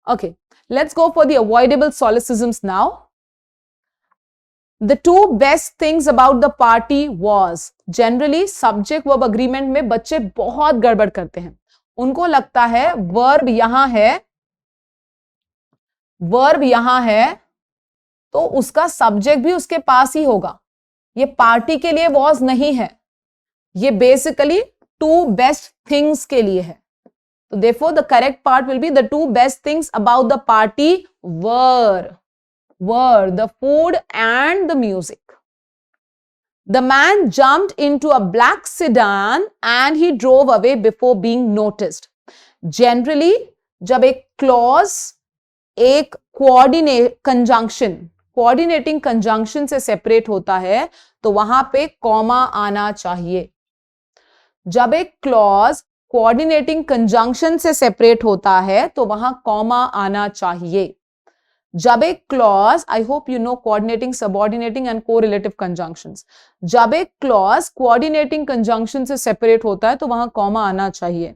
Okay, let's go for the avoidable solecisms now. The two best things about the party was, generally subject verb agreement में बच्चे बहुत गड़बड़ करते हैं. उनको लगता है verb यहां है तो उसका सब्जेक्ट भी उसके पास ही होगा. ये पार्टी के लिए was नहीं है, ये बेसिकली two best things के लिए है. So therefore the correct part will be the two best things about the party were the food and the music. The man jumped into a black sedan and he drove away before being noticed. Generally जब एक clause एक coordinating conjunction से separate होता है तो वहां पे comma आना चाहिए. जब एक clause कोऑर्डिनेटिंग कंजंक्शन से सेपरेट होता है तो वहां कॉमा आना चाहिए. जब एक clause, I hope you know coordinating, subordinating and correlative conjunctions, जब एक क्लॉज कोऑर्डिनेटिंग कंजंक्शन से सेपरेट होता है तो वहां कॉमा आना चाहिए.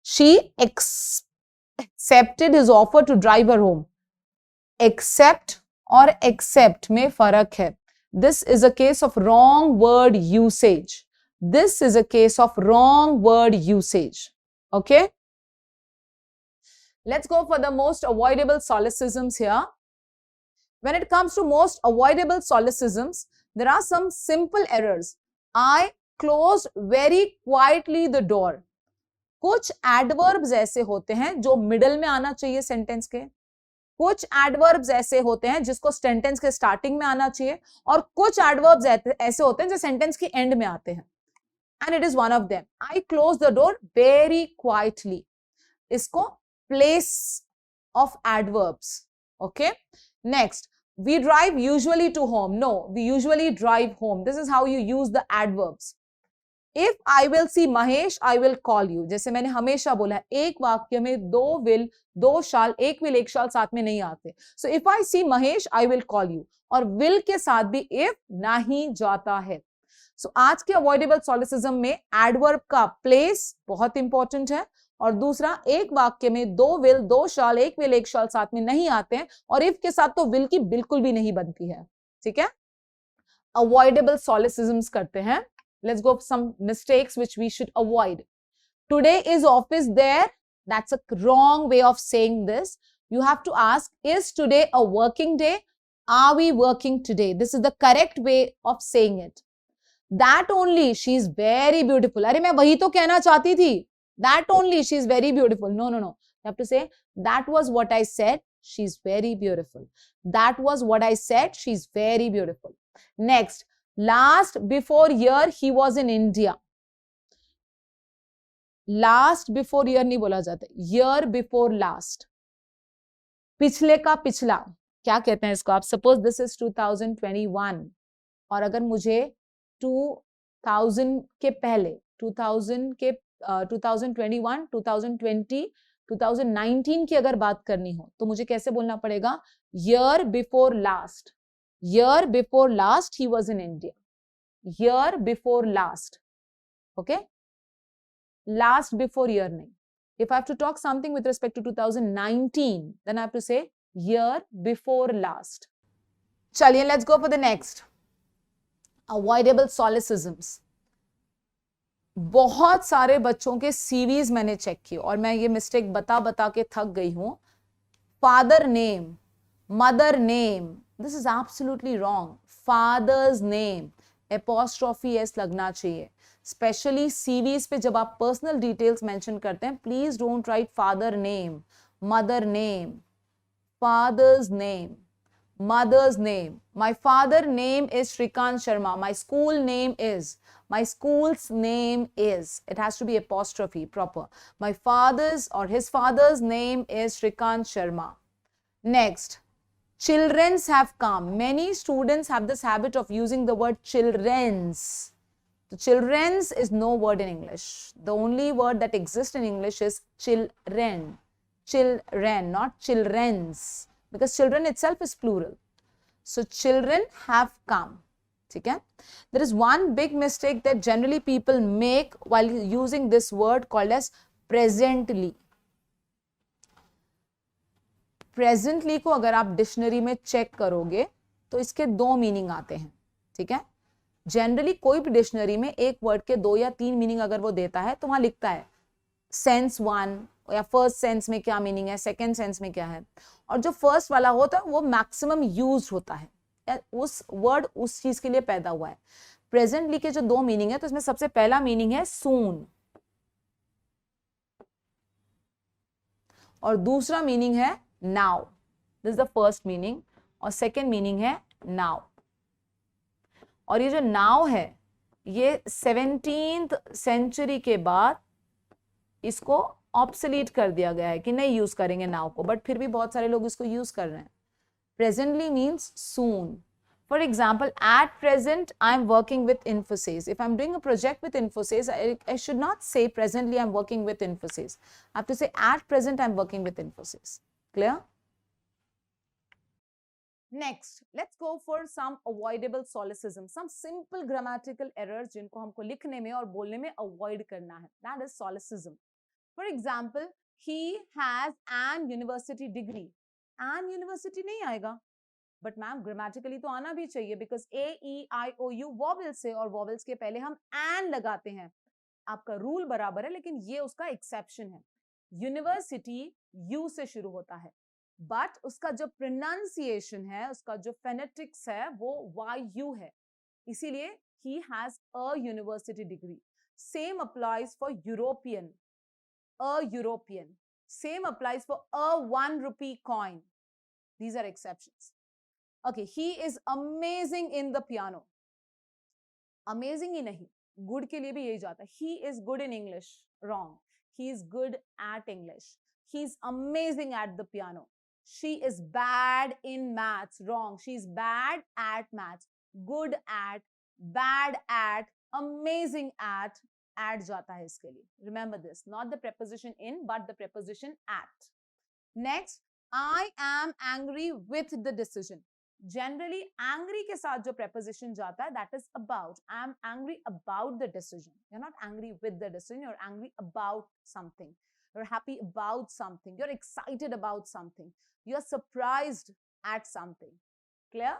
She accepted his offer to drive her home. Accept और एक्सेप्ट में फर्क है. This is a case of wrong word usage. This is a case of wrong word usage. Okay? Let's go for the most avoidable solecisms here. When it comes to most avoidable solecisms, there are some simple errors. I closed very quietly the door. कुछ adverbs ऐसे होते हैं जो middle में आना चाहिए sentence के. कुछ adverbs ऐसे होते हैं जिसको sentence के starting में आना चाहिए. और कुछ adverbs ऐसे होते हैं जो sentence के end में आते हैं. And it is one of them. I closed the door very quietly. इसको place of adverbs. Okay. Next, we drive usually to home. No, we usually drive home. This is how you use the adverbs. If I will see Mahesh, I will call you. जैसे मैंने हमेशा बोला है, एक वाक्य में दो will, दो shall, एक will, एक shall साथ में नहीं आते. So if I see Mahesh, I will call you. और will के साथ भी if नहीं जाता है. So, आज के अवॉइडेबल सॉलिसिज्म में एडवर्ब का प्लेस बहुत इंपॉर्टेंट है. और दूसरा, एक वाक्य में दो विल, दो शाल, एक विल, एक शाल साथ में नहीं आते हैं. और इफ के साथ तो विल की बिल्कुल भी नहीं बनती है. ठीक है, अवॉइडेबल सॉलिसिज्म्स करते हैं. Let's go some mistakes which we should avoid. Today is office there. That's a wrong way of saying this. You have to ask, is today a working day? Are we working today? This is the correct way of saying it. That only, she is very beautiful. अरे मैं वही तो कहना चाहती थी. That only, she is very beautiful. No. You have to say, that was what I said. She is very beautiful. That was what I said. She is very beautiful. Next, last before year he was in India. Last before year नहीं बोला जाता. Year before last. पिछले का पिछला. क्या कहते हैं इसको आप? Suppose this is 2021. और अगर मुझे 2000 के पहले 2000 के 2021, 2020, 2019 की अगर बात करनी हो तो मुझे कैसे बोलना पड़ेगा? year before last. Year before last he was in India. Year before last. Okay? Last before year नहीं. If I have to talk something with respect to 2019, then I have to say year before last. चलिए, let's go for the next. Avoidable solecisms. बहुत सारे बच्चों के CVs मैंने check किए और मैं ये मिस्टेक बता के थक गई हूं. Father name, mother name, this is absolutely wrong. Father's name apostrophe S लगना चाहिए. स्पेशली सीवीज पे जब आप पर्सनल डिटेल्स मेंशन करते हैं, please don't write father name, mother name. Father's name, mother's name. My father name is Shrikant Sharma. My school name is. My school's name is. It has to be apostrophe proper. My father's or his father's name is Shrikant Sharma. Next, children's have come. Many students have this habit of using the word children's. So children's is no word in English. The only word that exists in English is children. Children, not children's. Because children itself is plural. So children have come. ठीक है? There is one big mistake that generally people make while using this word called as presently. Presently को अगर आप dictionary में check करोगे तो इसके दो मीनिंग आते हैं, ठीक है। जनरली कोई भी डिक्शनरी में एक वर्ड के दो या तीन मीनिंग अगर वो देता है तो वहां लिखता है सेंस वन, या फर्स्ट सेंस में क्या मीनिंग है, सेकंड सेंस में क्या है। और जो फर्स्ट वाला होता है वो मैक्सिमम यूज होता है, उस वर्ड उस चीज के लिए पैदा हुआ है। प्रेजेंटली के जो दो मीनिंग है तो इसमें सबसे पहला मीनिंग है सून, और दूसरा मीनिंग है now. This is the first meaning, और सेकेंड मीनिंग है नाउ। और ये जो नाउ है ये 17th सेंचुरी के बाद इसको ऑब्सोलीट कर दिया गया है कि नहीं यूज करेंगे नाउ को, बट फिर भी बहुत सारे लोग इसको यूज कर रहे हैं। Presently means soon. For example, at present, I'm working with Infosys. If I'm doing a project with Infosys, I should not say presently I'm working with Infosys. I have to say at present I'm working with Infosys. Clear? Next, let's go for some avoidable solecism, some simple grammatical errors जिनको हमको लिखने में और बोलने में avoid करना है. That is solecism. For example, he has an university degree. An university नहीं आएगा, बट मैम ग्रामेटिकली तो आना भी चाहिए, because A E I O U vowels से, और वॉवेल्स के पहले हम एन लगाते हैं। आपका रूल बराबर है, लेकिन ये उसका एक्सेप्शन है। यूनिवर्सिटी यू से शुरू होता है, बट उसका जो प्रोनाउंसिएशन है, उसका जो फेनेटिक्स है वो वाई यू है, इसीलिए he has a university degree. Same applies for European, a European. Same applies for a 1 rupee coin. These are exceptions. Okay, he is amazing in the piano. Amazing ही नहीं, good के लिए भी यही जाता है। He is good in English. Wrong. He is good at English. He is amazing at the piano. She is bad in maths. Wrong. She is bad at maths. Good at, bad at, amazing at जाता है इसके लिए. Remember this. Not the preposition in, but the preposition at. Next, I am angry with the decision. Generally, angry के साथ जो preposition जाता है, that is about. I am angry about the decision. You're not angry with the decision. You're angry about something. You're happy about something. You're excited about something. You're surprised at something. Clear?